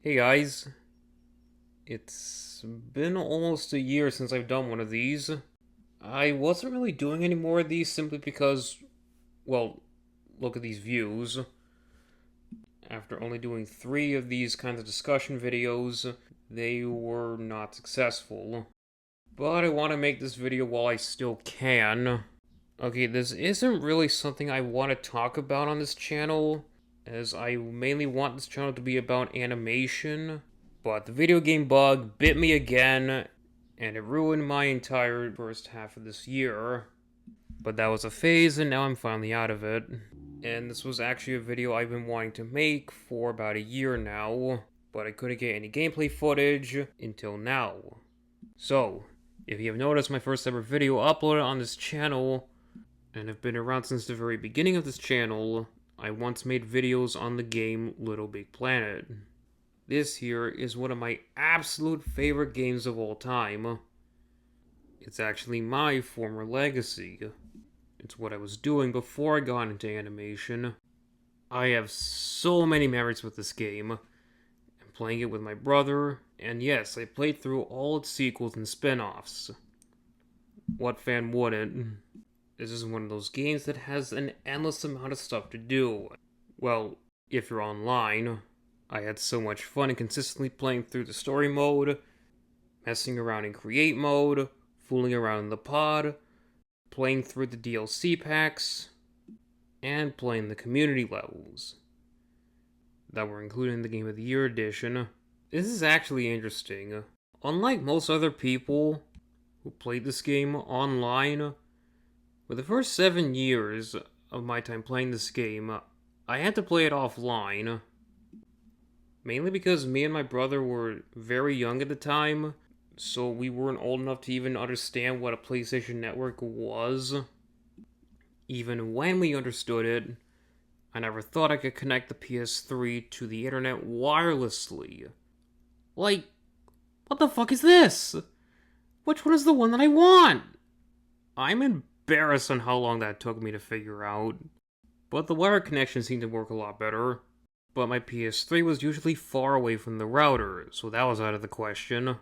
Hey guys, it's been almost a year since I've done one of these. I wasn't really doing any more of these simply because, well, look at these views. After only doing 3 of these kinds of discussion videos, they were not successful. But I want to make this video while I still can. Okay, this isn't really something I want to talk about on this channel, as I mainly want this channel to be about animation. But the video game bug bit me again, and it ruined my entire first half of this year. But that was a phase, and now I'm finally out of it. And this was actually a video I've been wanting to make for about a year now, but I couldn't get any gameplay footage until now. So, if you have noticed my first ever video uploaded on this channel, and have been around since the very beginning of this channel, I once made videos on the game Little Big Planet. This here is one of my absolute favorite games of all time. It's actually my former legacy. It's what I was doing before I got into animation. I have so many memories with this game. I'm playing it with my brother, and yes, I played through all its sequels and spin-offs. What fan wouldn't? This is one of those games that has an endless amount of stuff to do. Well, if you're online. I had so much fun consistently playing through the story mode, messing around in create mode, fooling around in the pod, playing through the DLC packs, and playing the community levels that were included in the Game of the Year edition. This is actually interesting. Unlike most other people who played this game online, for the first 7 years of my time playing this game, I had to play it offline. Mainly because me and my brother were very young at the time, so we weren't old enough to even understand what a PlayStation Network was. Even when we understood it, I never thought I could connect the PS3 to the internet wirelessly. Like, what the fuck is this? Which one is the one that I want? I'm embarrassed on how long that took me to figure out. But the wire connection seemed to work a lot better. But my PS3 was usually far away from the router, so that was out of the question.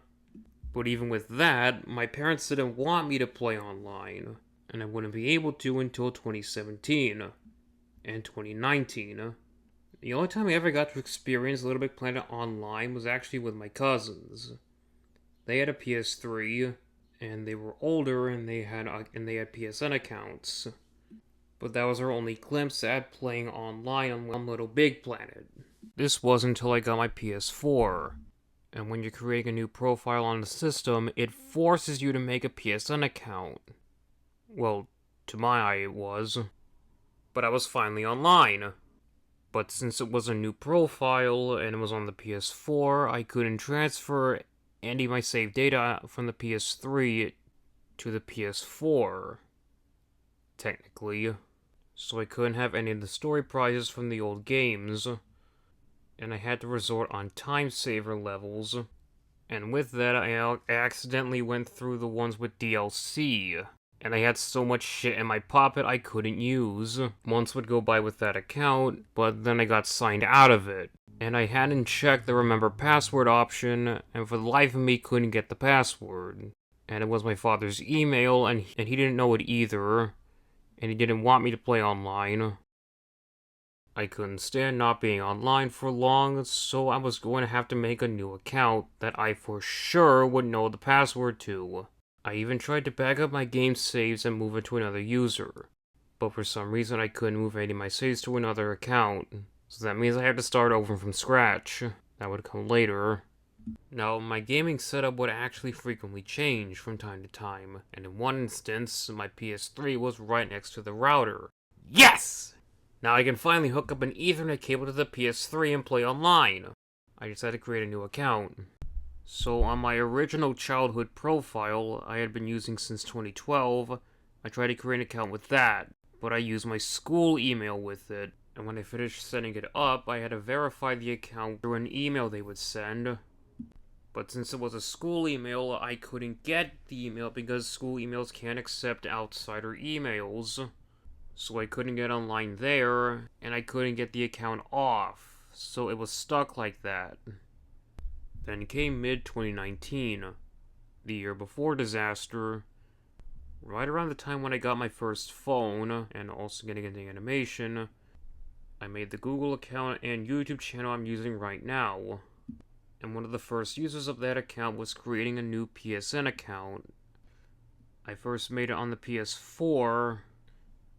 But even with that, my parents didn't want me to play online, and I wouldn't be able to until 2017 and 2019. The only time I ever got to experience Little Big Planet online was actually with my cousins. They had a PS3, and they were older, and they had PSN accounts. But that was our only glimpse at playing online on Little Big Planet. This was until I got my PS4. And when you're creating a new profile on the system, it forces you to make a PSN account. Well, to my eye it was. But I was finally online. But since it was a new profile and it was on the PS4, I couldn't transfer any of my saved data from the PS3 to the PS4. Technically. So I couldn't have any of the story prizes from the old games, and I had to resort on time saver levels, and with that I accidentally went through the ones with DLC, and I had so much shit in my pocket I couldn't use. Months would go by with that account, but then I got signed out of it, and I hadn't checked the remember password option, and for the life of me couldn't get the password. And it was my father's email, and he didn't know it either. And he didn't want me to play online. I couldn't stand not being online for long, so I was going to have to make a new account that I for sure would know the password to. I even tried to back up my game saves and move it to another user, but for some reason I couldn't move any of my saves to another account, so that means I had to start over from scratch. That would come later. Now, my gaming setup would actually frequently change from time to time, and in one instance, my PS3 was right next to the router. Yes! Now I can finally hook up an Ethernet cable to the PS3 and play online. I just had to create a new account. So on my original childhood profile I had been using since 2012, I tried to create an account with that, but I used my school email with it, and when I finished setting it up, I had to verify the account through an email they would send. But since it was a school email, I couldn't get the email because school emails can't accept outsider emails. So I couldn't get online there, and I couldn't get the account off, so it was stuck like that. Then came mid-2019, the year before Disaster, right around the time when I got my first phone, and also getting into animation. I made the Google account and YouTube channel I'm using right now. And one of the first users of that account was creating a new PSN account. I first made it on the PS4,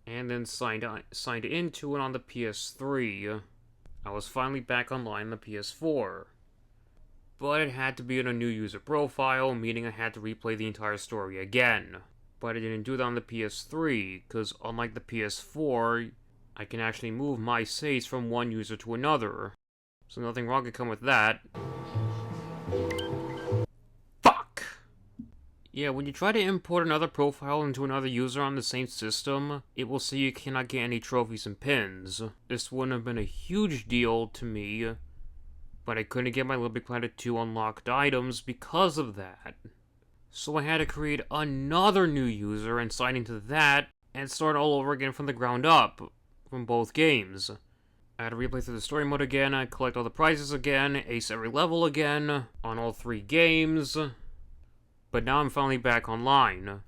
and then signed into it on the PS3. I was finally back online on the PS4. But it had to be in a new user profile, meaning I had to replay the entire story again. But I didn't do that on the PS3, because unlike the PS4, I can actually move my saves from one user to another. So nothing wrong could come with that. Fuck! Yeah, when you try to import another profile into another user on the same system, it will say you cannot get any trophies and pins. This wouldn't have been a huge deal to me, but I couldn't get my Little Big Planet 2 unlocked items because of that. So I had to create another new user and sign into that, and start all over again from the ground up, from both games. I had to replay through the story mode again, I collect all the prizes again, ace every level again, on all 3 games. But now I'm finally back online,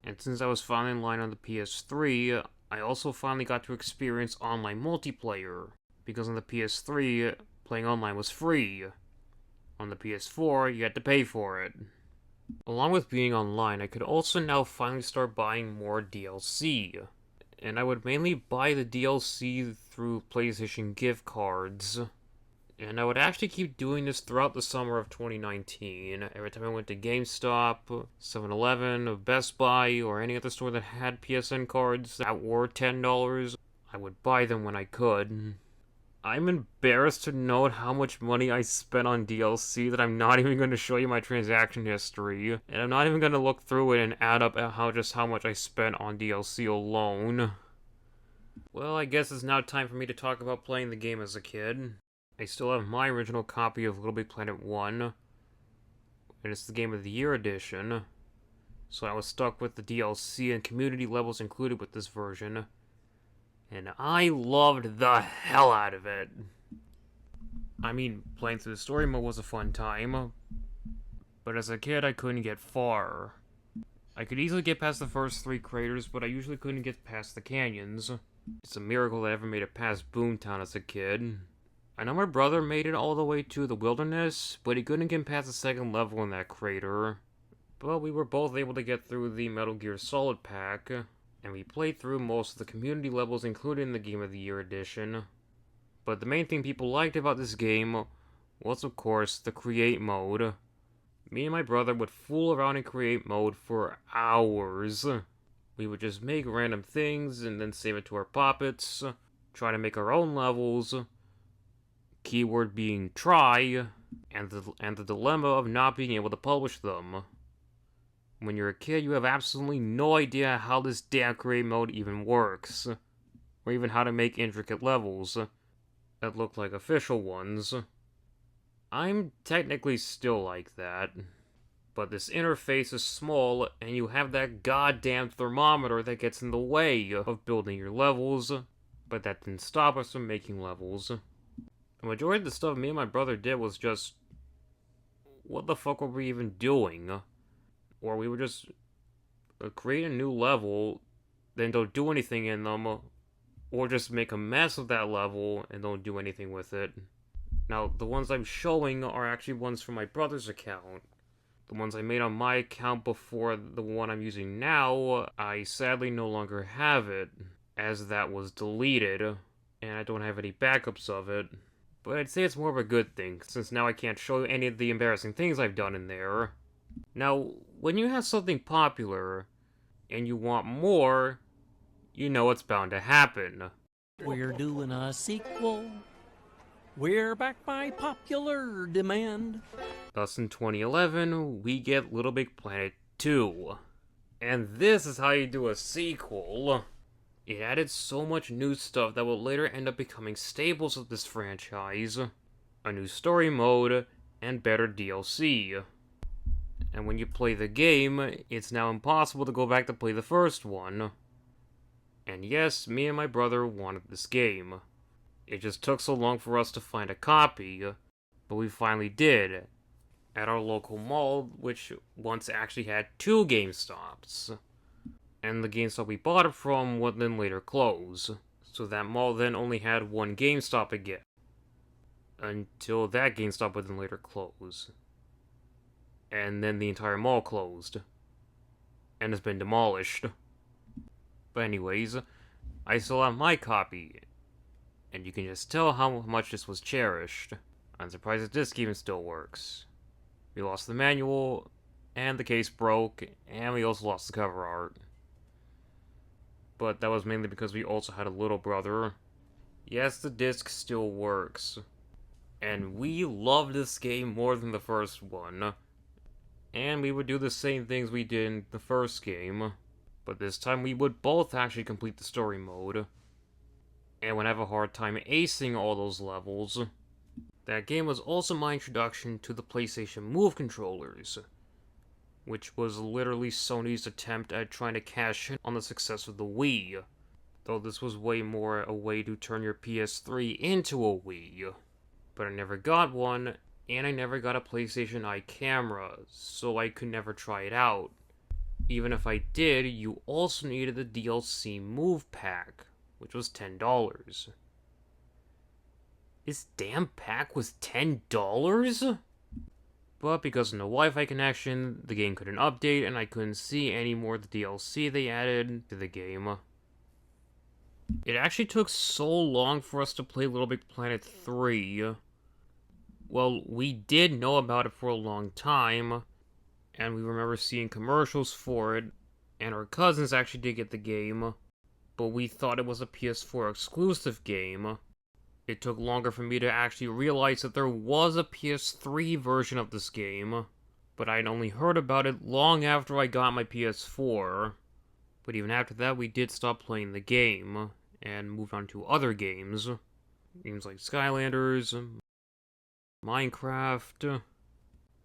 and since I was finally online on the PS3, I also finally got to experience online multiplayer, because on the PS3, playing online was free. On the PS4, you had to pay for it. Along with being online, I could also now finally start buying more DLC. And I would mainly buy the DLC through PlayStation gift cards. And I would actually keep doing this throughout the summer of 2019. Every time I went to GameStop, 7-Eleven, Best Buy, or any other store that had PSN cards that were $10, I would buy them when I could. I'm embarrassed to note how much money I spent on DLC that I'm not even going to show you my transaction history. And I'm not even going to look through it and add up how much I spent on DLC alone. Well, I guess it's now time for me to talk about playing the game as a kid. I still have my original copy of Little Big Planet 1, and it's the Game of the Year edition, so I was stuck with the DLC and community levels included with this version, and I loved the hell out of it. I mean, playing through the story mode was a fun time, but as a kid I couldn't get far. I could easily get past the first 3 craters, but I usually couldn't get past the canyons. It's a miracle that I ever made it past Boomtown as a kid. I know my brother made it all the way to the wilderness, but he couldn't get past the 2nd level in that crater. But we were both able to get through the Metal Gear Solid pack, and we played through most of the community levels included in the Game of the Year edition. But the main thing people liked about this game was, of course, the Create mode. Me and my brother would fool around in Create mode for hours. We would just make random things and then save it to our poppets, try to make our own levels, keyword being try, and the dilemma of not being able to publish them. When you're a kid, you have absolutely no idea how this damn Create mode even works, or even how to make intricate levels that look like official ones. I'm technically still like that, but this interface is small, and you have that goddamn thermometer that gets in the way of building your levels, but that didn't stop us from making levels. The majority of the stuff me and my brother did was just, what the fuck were we even doing? Or we would just create a new level, then don't do anything in them, or just make a mess of that level and don't do anything with it. Now, the ones I'm showing are actually ones from my brother's account. The ones I made on my account before the one I'm using now, I sadly no longer have it, as that was deleted, and I don't have any backups of it. But I'd say it's more of a good thing, since now I can't show you any of the embarrassing things I've done in there. Now, when you have something popular, and you want more, you know it's bound to happen. We're doing a sequel. We're back by popular demand. Thus in 2011, we get Little Big Planet 2. And this is how you do a sequel. It added so much new stuff that will later end up becoming staples of this franchise. A new story mode, and better DLC. And when you play the game, it's now impossible to go back to play the first one. And yes, me and my brother wanted this game. It just took so long for us to find a copy, but we finally did. at our local mall, which once actually had two GameStops. And the GameStop we bought it from would then later close. So that mall then only had one GameStop again. Until that GameStop would then later close. And then the entire mall closed. And has been demolished. But anyways, I still have my copy. And you can just tell how much this was cherished. I'm surprised that this even still works. We lost the manual, and the case broke, and we also lost the cover art. But that was mainly because we also had a little brother. Yes, the disc still works. And we love this game more than the first one. And we would do the same things we did in the first game. But this time we would both actually complete the story mode. And would have a hard time acing all those levels. That game was also my introduction to the PlayStation Move controllers, which was literally Sony's attempt at trying to cash in on the success of the Wii, though this was way more a way to turn your PS3 into a Wii. But I never got one, and I never got a PlayStation Eye camera, so I could never try it out. Even if I did, you also needed the DLC Move Pack, which was $10. This damn pack was $10? But because of no Wi-Fi connection, the game couldn't update, and I couldn't see any more of the DLC they added to the game. It actually took so long for us to play Little Big Planet 3. Well, we did know about it for a long time, and we remember seeing commercials for it, and our cousins actually did get the game, but we thought it was a PS4 exclusive game. It took longer for me to actually realize that there was a PS3 version of this game, but I'd only heard about it long after I got my PS4. But even after that, we did stop playing the game, and moved on to other games. Games like Skylanders, Minecraft.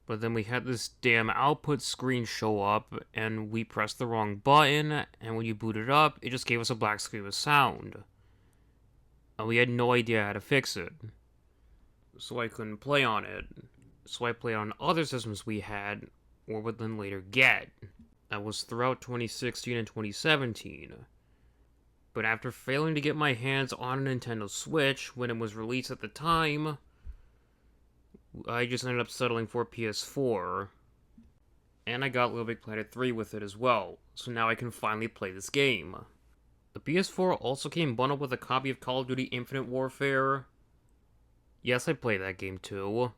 But then we had this damn output screen show up, and we pressed the wrong button, and when you booted up, it just gave us a black screen with sound. And we had no idea how to fix it. So I couldn't play on it. So I played on other systems we had, or would then later get. That was throughout 2016 and 2017. But after failing to get my hands on a Nintendo Switch when it was released at the time, I just ended up settling for PS4. And I got Little Big Planet 3 with it as well, so now I can finally play this game. The PS4 also came bundled with a copy of Call of Duty Infinite Warfare. Yes, I played that game too.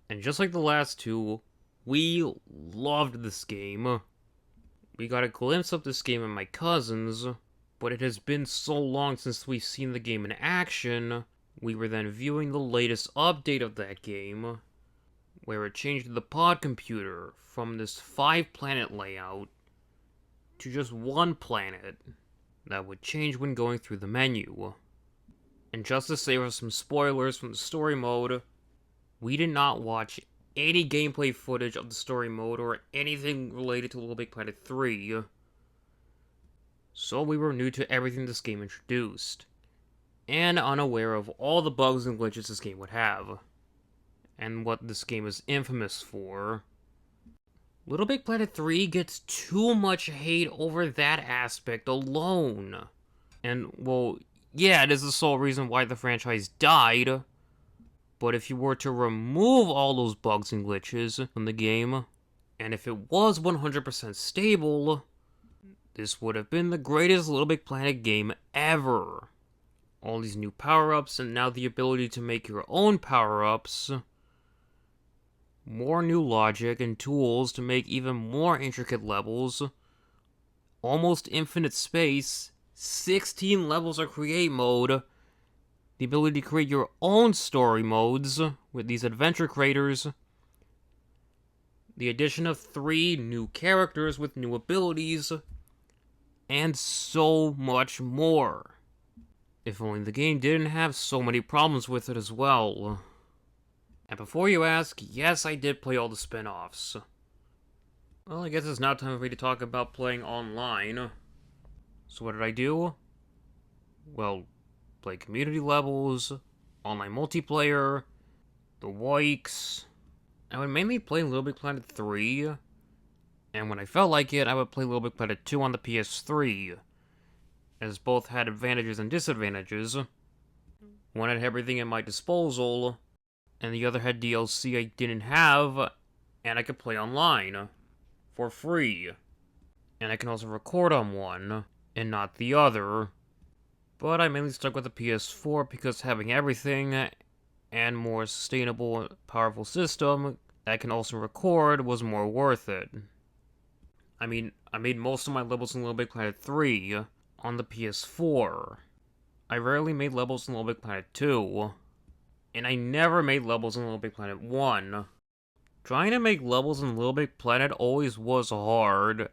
And just like the last two, we loved this game. We got a glimpse of this game at my cousin's, but it has been so long since we've seen the game in action, we were then viewing the latest update of that game, where it changed the pod computer from this 5-planet layout to just one planet. That would change when going through the menu. And just to save us some spoilers from the story mode, we did not watch any gameplay footage of the story mode or anything related to Little Big Planet 3. So we were new to everything this game introduced, and unaware of all the bugs and glitches this game would have, and what this game is infamous for. Little Big Planet 3 gets too much hate over that aspect alone. And, well, yeah, it is the sole reason why the franchise died. But if you were to remove all those bugs and glitches from the game, and if it was 100% stable, this would have been the greatest Little Big Planet game ever. All these new power-ups, and now the ability to make your own power-ups. More new logic and tools to make even more intricate levels. Almost infinite space. 16 levels of create mode. The ability to create your own story modes with these adventure creators. The addition of 3 new characters with new abilities. And so much more. If only the game didn't have so many problems with it as well. And before you ask, yes, I did play all the spin-offs. Well, I guess it's now time for me to talk about playing online. So what did I do? Well, play community levels, online multiplayer, the Wikes. I would mainly play Little Big Planet 3, and when I felt like it, I would play Little Big Planet 2 on the PS3, as both had advantages and disadvantages. One had everything at my disposal, and the other had DLC I didn't have, and I could play online for free. And I can also record on one, and not the other. But I mainly stuck with the PS4 because having everything and more sustainable, powerful system that can also record was more worth it. I mean, I made most of my levels in Little Big Planet 3 on the PS4. I rarely made levels in Little Big Planet 2, and I never made levels in Little Big Planet 1. Trying to make levels in Little Big Planet always was hard,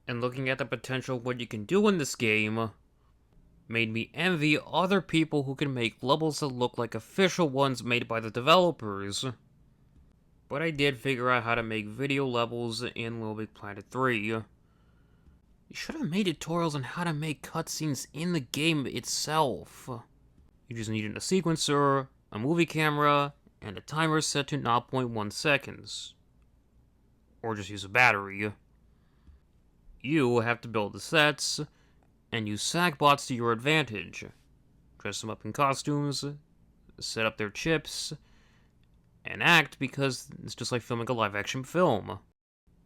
and looking at the potential of what you can do in this game made me envy other people who can make levels that look like official ones made by the developers. But I did figure out how to make video levels in Little Big Planet 3. You should have made tutorials on how to make cutscenes in the game itself. You just needed a sequencer, a movie camera, and a timer set to 0.1 seconds. Or just use a battery. You have to build the sets, and use sackbots to your advantage. Dress them up in costumes, set up their chips, and act because it's just like filming a live-action film.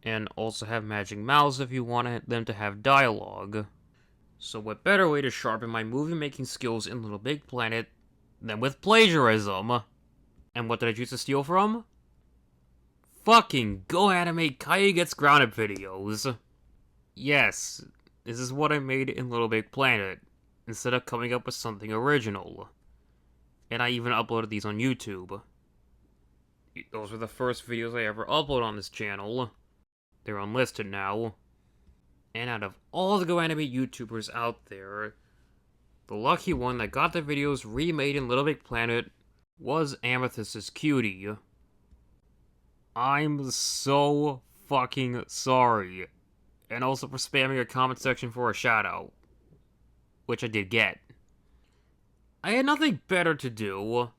And also have magic mouths if you want them to have dialogue. So what better way to sharpen my movie-making skills in Little Big Planet than with plagiarism? And what did I choose to steal from? Fucking Go Animate Caillou Gets Grounded videos. Yes, this is what I made in Little Big Planet, instead of coming up with something original. And I even uploaded these on YouTube. Those were the first videos I ever uploaded on this channel. They're unlisted now. And out of all the Go Animate YouTubers out there, the lucky one that got the videos remade in Little Big Planet was Amethyst's Cutie. I'm so fucking sorry. And also for spamming a comment section for a shoutout, which I did get. I had nothing better to do,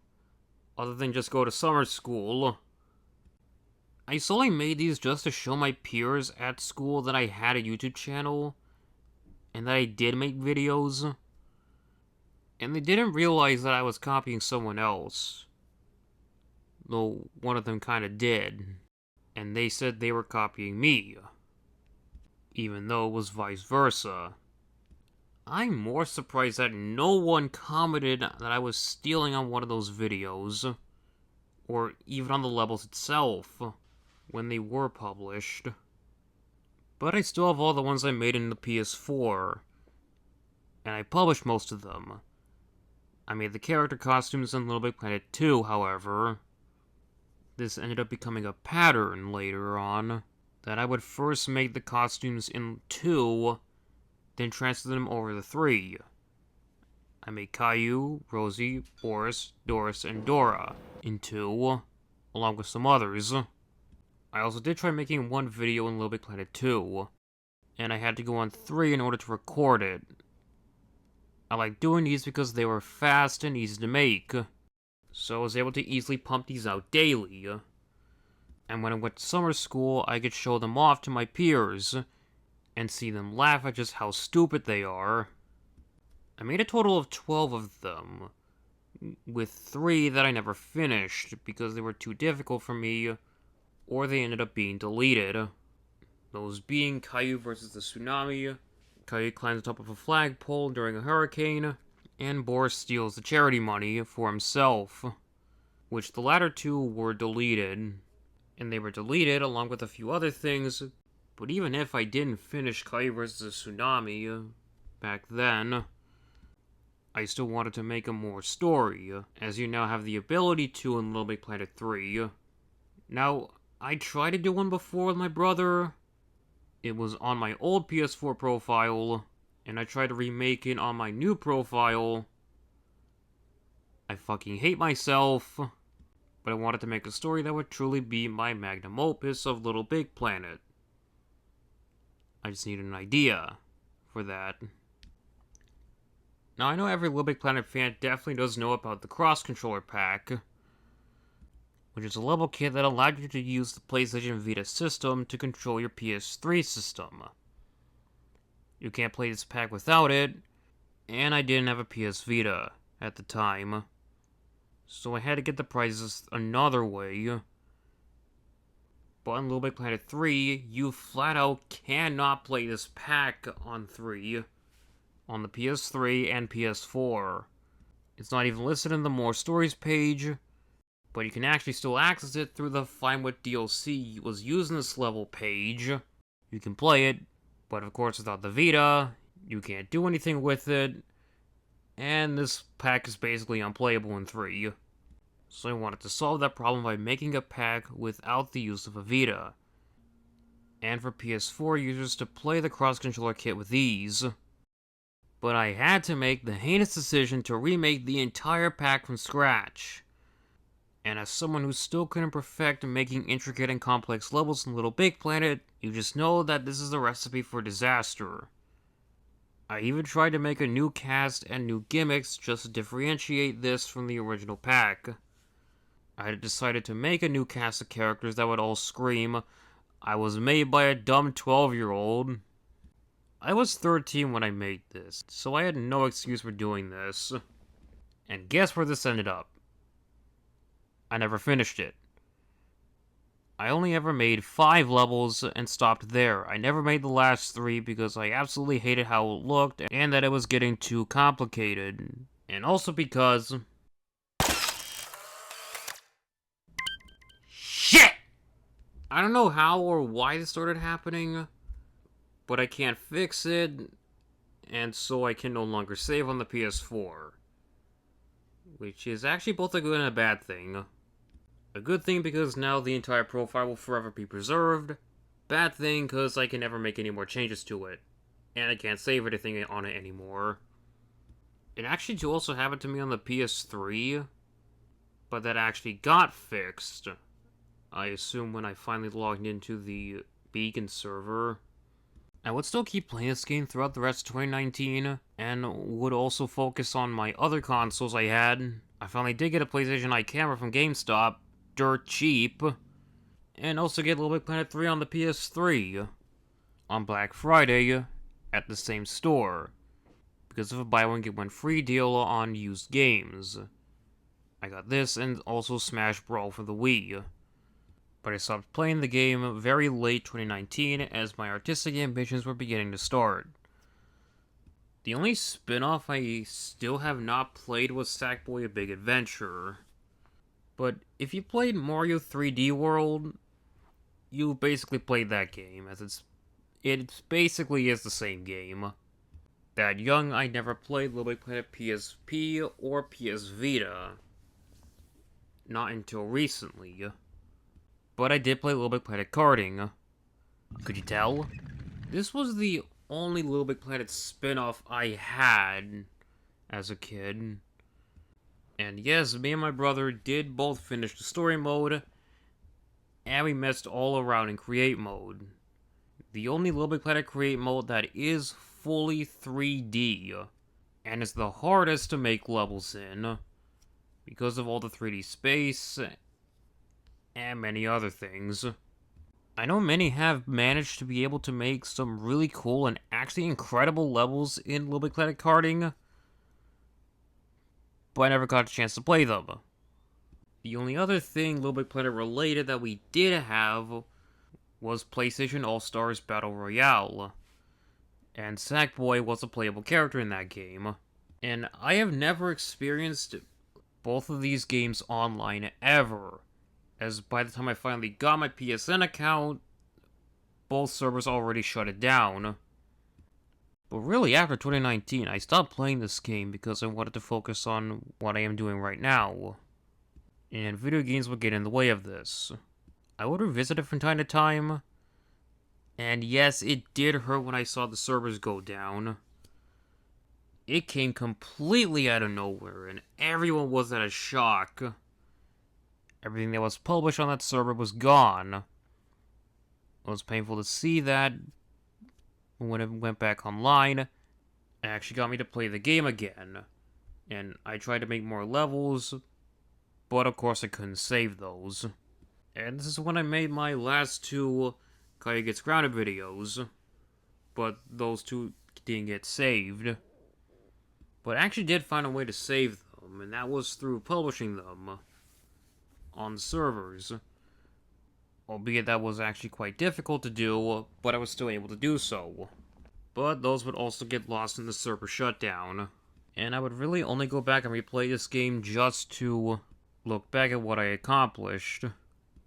other than just go to summer school. I solely made these just to show my peers at school that I had a YouTube channel, and that I did make videos. And they didn't realize that I was copying someone else. Though one of them kinda did. And they said they were copying me, even though it was vice versa. I'm more surprised that no one commented that I was stealing on one of those videos, or even on the levels itself, when they were published. But I still have all the ones I made in the PS4, and I published most of them. I made the character costumes in Little Big Planet 2, however. This ended up becoming a pattern later on, that I would first make the costumes in 2, then transfer them over to 3. I made Caillou, Rosie, Boris, Doris, and Dora in 2, along with some others. I also did try making one video in Little Big Planet 2, and I had to go on 3 in order to record it. I like doing these because they were fast and easy to make, so I was able to easily pump these out daily. And when I went to summer school, I could show them off to my peers, and see them laugh at just how stupid they are. I made a total of 12 of them, with 3 that I never finished because they were too difficult for me, or they ended up being deleted. Those being Caillou versus the Tsunami, Caillou climbs on top of a flagpole during a hurricane, and Boris steals the charity money for himself, which the latter 2 were deleted. And they were deleted along with a few other things, but even if I didn't finish Caillou vs. the Tsunami back then, I still wanted to make a more story, as you now have the ability to in Little Big Planet 3. Now, I tried to do one before with my brother. It was on my old PS4 profile, and I tried to remake it on my new profile. I fucking hate myself. But I wanted to make a story that would truly be my magnum opus of Little Big Planet. I just needed an idea for that. Now, I know every Little Big Planet fan definitely does know about the cross-controller pack, which is a level kit that allowed you to use the PlayStation Vita system to control your PS3 system. You can't play this pack without it, and I didn't have a PS Vita at the time, so I had to get the prizes another way. But on Little Big Planet 3, you flat out cannot play this pack on 3, on the PS3 and PS4. It's not even listed in the More Stories page, but you can actually still access it through the Find What DLC was used in this level page. You can play it, but of course without the Vita, you can't do anything with it, and this pack is basically unplayable in 3. So I wanted to solve that problem by making a pack without the use of a Vita, and for PS4 users to play the cross-controller kit with ease. But I had to make the heinous decision to remake the entire pack from scratch. And as someone who still couldn't perfect making intricate and complex levels in Little Big Planet, you just know that this is a recipe for disaster. I even tried to make a new cast and new gimmicks just to differentiate this from the original pack. I had decided to make a new cast of characters that would all scream, "I was made by a dumb 12-year-old." I was 13 when I made this, so I had no excuse for doing this. And guess where this ended up? I never finished it. I only ever made 5 levels and stopped there. I never made the last 3 because I absolutely hated how it looked and that it was getting too complicated. And also because... SHIT! I don't know how or why this started happening, but I can't fix it, and so I can no longer save on the PS4. Which is actually both a good and a bad thing. A good thing because now the entire profile will forever be preserved. Bad thing because I can never make any more changes to it. And I can't save anything on it anymore. It actually also happened to me on the PS3, but that actually got fixed. I assume when I finally logged into the Beacon server. I would still keep playing this game throughout the rest of 2019, and would also focus on my other consoles I had. I finally did get a PlayStation Eye camera from GameStop, dirt cheap, and also get Little Big Planet 3 on the PS3 on Black Friday at the same store, because of a buy one get one free deal on used games. I got this and also Smash Brawl for the Wii. But I stopped playing the game very late 2019 as my artistic ambitions were beginning to start. The only spin-off I still have not played was Sackboy: A Big Adventure. But if you played Mario 3D World, you basically played that game, as it basically is the same game. That young, I never played Little Big Planet PSP or PS Vita. Not until recently. But I did play Little Big Planet Karting. Could you tell? This was the only Little Big Planet spin-off I had as a kid. And yes, me and my brother did both finish the story mode, and we messed all around in create mode. The only Little Big Planet create mode that is fully 3D, and is the hardest to make levels in, because of all the 3D space, and many other things. I know many have managed to be able to make some really cool and actually incredible levels in Little Big Planet Karting, but I never got a chance to play them. The only other thing Little Big Planet related that we did have was PlayStation All-Stars Battle Royale, and Sackboy was a playable character in that game. And I have never experienced both of these games online ever, as by the time I finally got my PSN account, both servers already shut it down. But really, after 2019, I stopped playing this game because I wanted to focus on what I am doing right now. And video games would get in the way of this. I would revisit it from time to time, and yes, it did hurt when I saw the servers go down. It came completely out of nowhere, and everyone was at a shock. Everything that was published on that server was gone. It was painful to see that. When it went back online, it actually got me to play the game again. And I tried to make more levels, but of course I couldn't save those. And this is when I made my last two Kaya Gets Grounded videos, but those two didn't get saved. But I actually did find a way to save them, and that was through publishing them on the servers. Albeit that was actually quite difficult to do, but I was still able to do so. But those would also get lost in the server shutdown. And I would really only go back and replay this game just to look back at what I accomplished.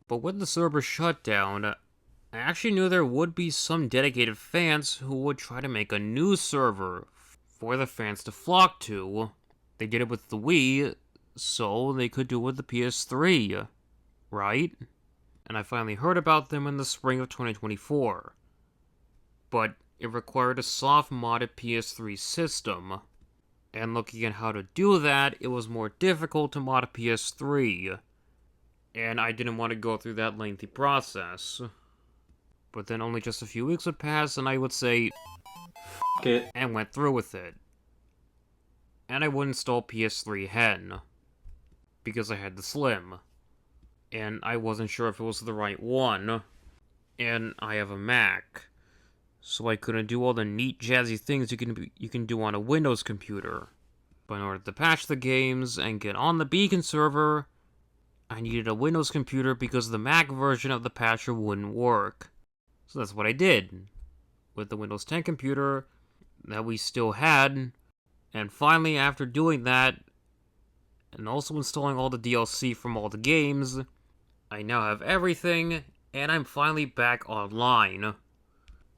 But with the server shutdown, I actually knew there would be some dedicated fans who would try to make a new server for the fans to flock to. They did it with the Wii, so they could do it with the PS3, right? And I finally heard about them in the spring of 2024. But it required a soft modded PS3 system. And looking at how to do that, it was more difficult to mod a PS3. And I didn't want to go through that lengthy process. But then only just a few weeks would pass and I would say, F it, and went through with it. And I would install PS3 Hen. Because I had the Slim. And I wasn't sure if it was the right one. And I have a Mac. So I couldn't do all the neat jazzy things you can do on a Windows computer. But in order to patch the games and get on the Beacon server, I needed a Windows computer because the Mac version of the patcher wouldn't work. So that's what I did. With the Windows 10 computer that we still had. And finally, after doing that, and also installing all the DLC from all the games, I now have everything, and I'm finally back online.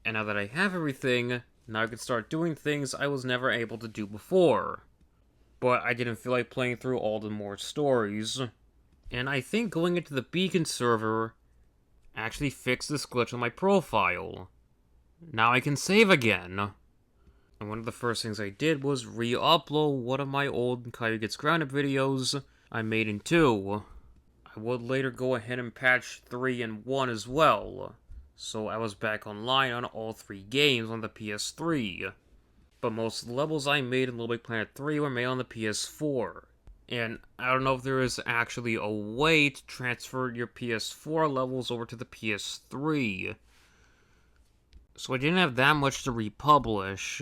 And now that I have everything, now I can start doing things I was never able to do before. But I didn't feel like playing through all the more stories. And I think going into the Beacon server actually fixed this glitch on my profile. Now I can save again. And one of the first things I did was re-upload one of my old Kaya Gets Grounded videos I made in 2. I would later go ahead and patch 3 and 1 as well. So I was back online on all 3 games on the PS3. But most of the levels I made in Little Big Planet 3 were made on the PS4. And I don't know if there is actually a way to transfer your PS4 levels over to the PS3. So I didn't have that much to republish.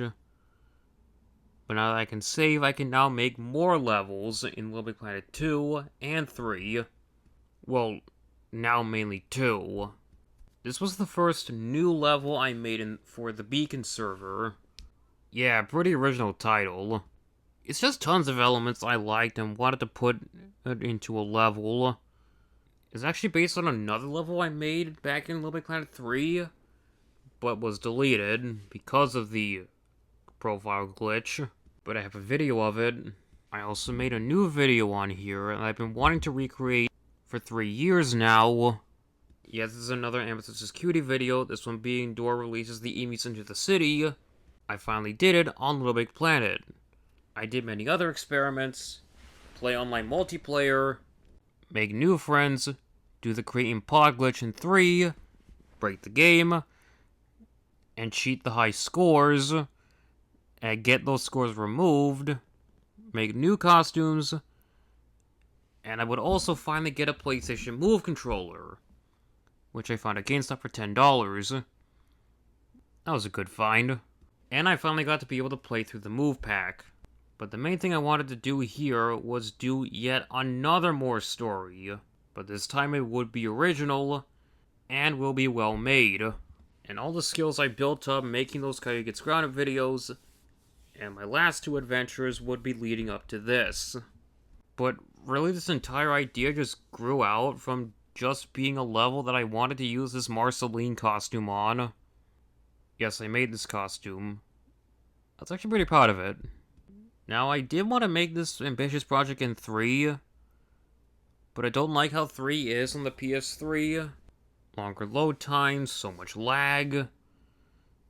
But now that I can save, I can now make more levels in Little Big Planet 2 and 3. Well, now mainly 2. This was the first new level I made for the Beacon server. Yeah, pretty original title. It's just tons of elements I liked and wanted to put into a level. It's actually based on another level I made back in Little Big Planet 3, but was deleted because of the profile glitch. But I have a video of it. I also made a new video on here, and I've been wanting to recreate for 3 years now. Yes, this is another Amazon Security video, this one being Door releases the emus into the city. I finally did it on Little Big Planet. I did many other experiments, play online multiplayer, make new friends, do the create and pod glitch in 3, break the game, and cheat the high scores, and get those scores removed, make new costumes, and I would also finally get a PlayStation Move controller, which I found at GameStop for $10. That was a good find. And I finally got to be able to play through the Move Pack. But the main thing I wanted to do here was do yet another more story. But this time it would be original, and will be well made. And all the skills I built up making those Kaya Gets Grounded videos, and my last 2 adventures would be leading up to this. But really this entire idea just grew out from just being a level that I wanted to use this Marceline costume on. Yes, I made this costume. I was actually pretty proud of it. Now, I did want to make this ambitious project in 3, but I don't like how 3 is on the PS3. Longer load times, so much lag.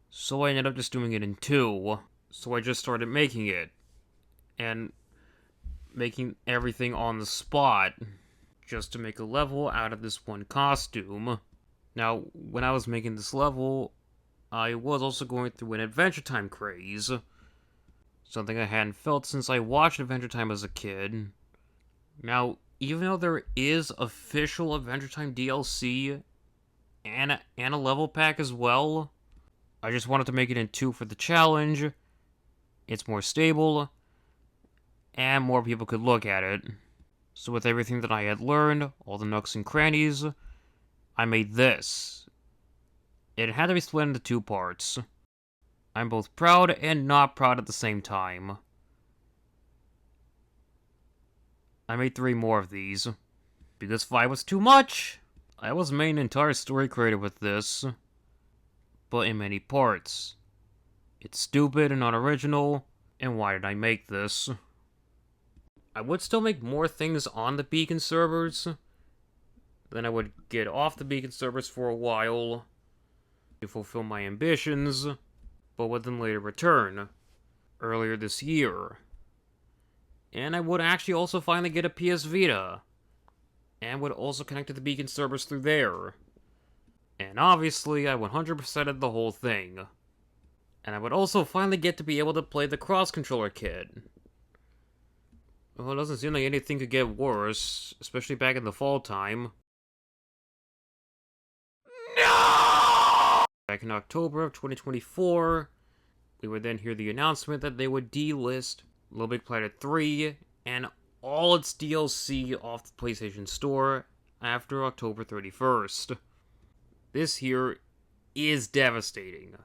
So I ended up just doing it in 2. So I just started making it. And making everything on the spot. Just to make a level out of this one costume. Now, when I was making this level, I was also going through an Adventure Time craze. Something I hadn't felt since I watched Adventure Time as a kid. Now, even though there is official Adventure Time DLC and a level pack as well, I just wanted to make it in 2 for the challenge. It's more stable, and more people could look at it. So with everything that I had learned, all the nooks and crannies, I made this. It had to be split into 2 parts. I'm both proud and not proud at the same time. I made 3 more of these. Because 5 was too much! I was made an entire story created with this, but in many parts. It's stupid and unoriginal, and why did I make this? I would still make more things on the Beacon servers, then I would get off the Beacon servers for a while to fulfill my ambitions, but would then later return, earlier this year. And I would actually also finally get a PS Vita, and would also connect to the Beacon servers through there. And obviously, I 100%ed the whole thing. And I would also finally get to be able to play the cross-controller kit. Well, it doesn't seem like anything could get worse, especially back in the fall time. No! Back in October of 2024, we would then hear the announcement that they would delist Little Big Planet 3 and all its DLC off the PlayStation Store after October 31st. This here is devastating,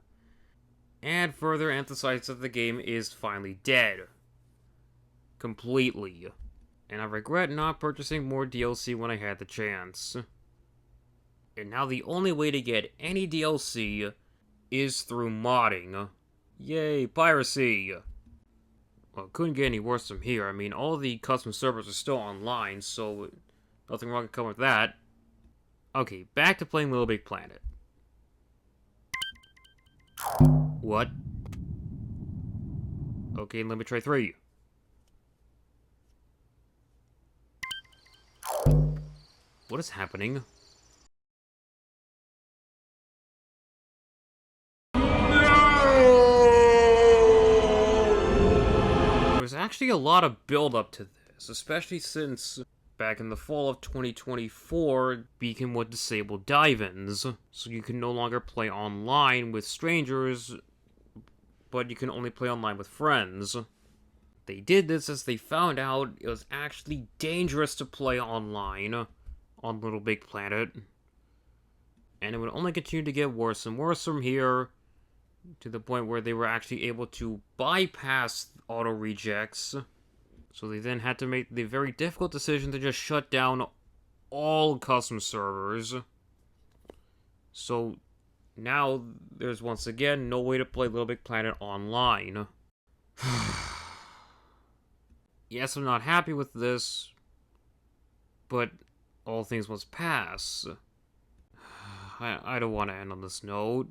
and further emphasizes that the game is finally dead. Completely. And I regret not purchasing more DLC when I had the chance. And now the only way to get any DLC is through modding. Yay, piracy! Well, it couldn't get any worse from here. I mean, all the custom servers are still online, so nothing wrong can come with that. Okay, back to playing Little Big Planet. What? Okay, let me try 3. What is happening? There's actually a lot of build-up to this, especially since back in the fall of 2024, Beacon would disable dive-ins, so you can no longer play online with strangers, but you can only play online with friends. They did this as they found out it was actually dangerous to play online on Little Big Planet, and it would only continue to get worse and worse from here, to the point where they were actually able to bypass auto rejects. So they then had to make the very difficult decision to just shut down all custom servers. So now there's once again no way to play Little Big Planet online. Yes, I'm not happy with this, but all things must pass. I don't want to end on this note.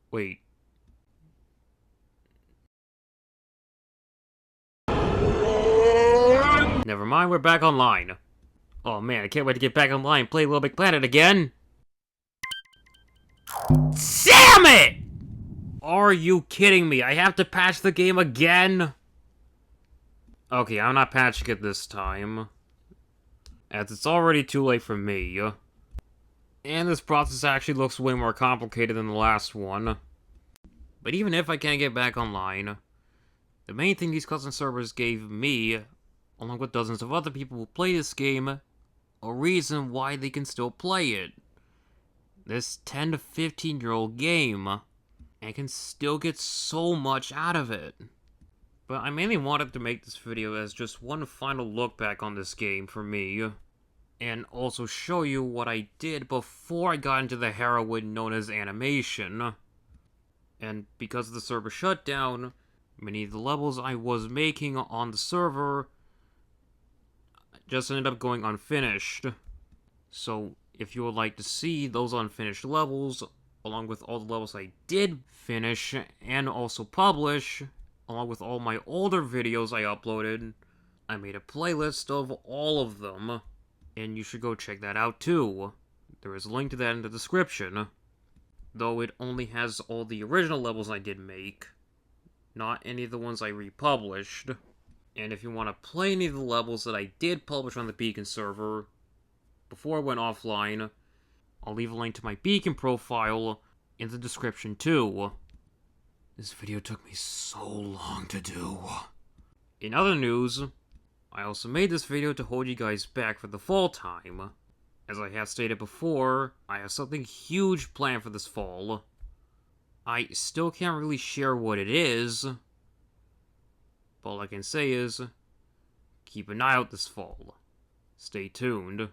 Wait. Never mind, we're back online. Oh man, I can't wait to get back online and play Little Big Planet again. Damn it! Are you kidding me? I have to patch the game again? Okay, I'm not patching it this time, as it's already too late for me. And this process actually looks way more complicated than the last one. But even if I can't get back online, the main thing these custom servers gave me, along with dozens of other people who play this game, a reason why they can still play it. This 10 to 15-year-old game, and can still get so much out of it. But I mainly wanted to make this video as just one final look back on this game for me, and also show you what I did before I got into the heroin known as animation. And because of the server shutdown, many of the levels I was making on the server just ended up going unfinished. So if you would like to see those unfinished levels, along with all the levels I did finish and also publish, along with all my older videos I uploaded, I made a playlist of all of them, and you should go check that out too. There is a link to that in the description, though it only has all the original levels I did make, not any of the ones I republished. And if you want to play any of the levels that I did publish on the Beacon server before I went offline, I'll leave a link to my Beacon profile in the description too. This video took me so long to do. In other news, I also made this video to hold you guys back for the fall time. As I have stated before, I have something huge planned for this fall. I still can't really share what it is, but all I can say is, keep an eye out this fall. Stay tuned.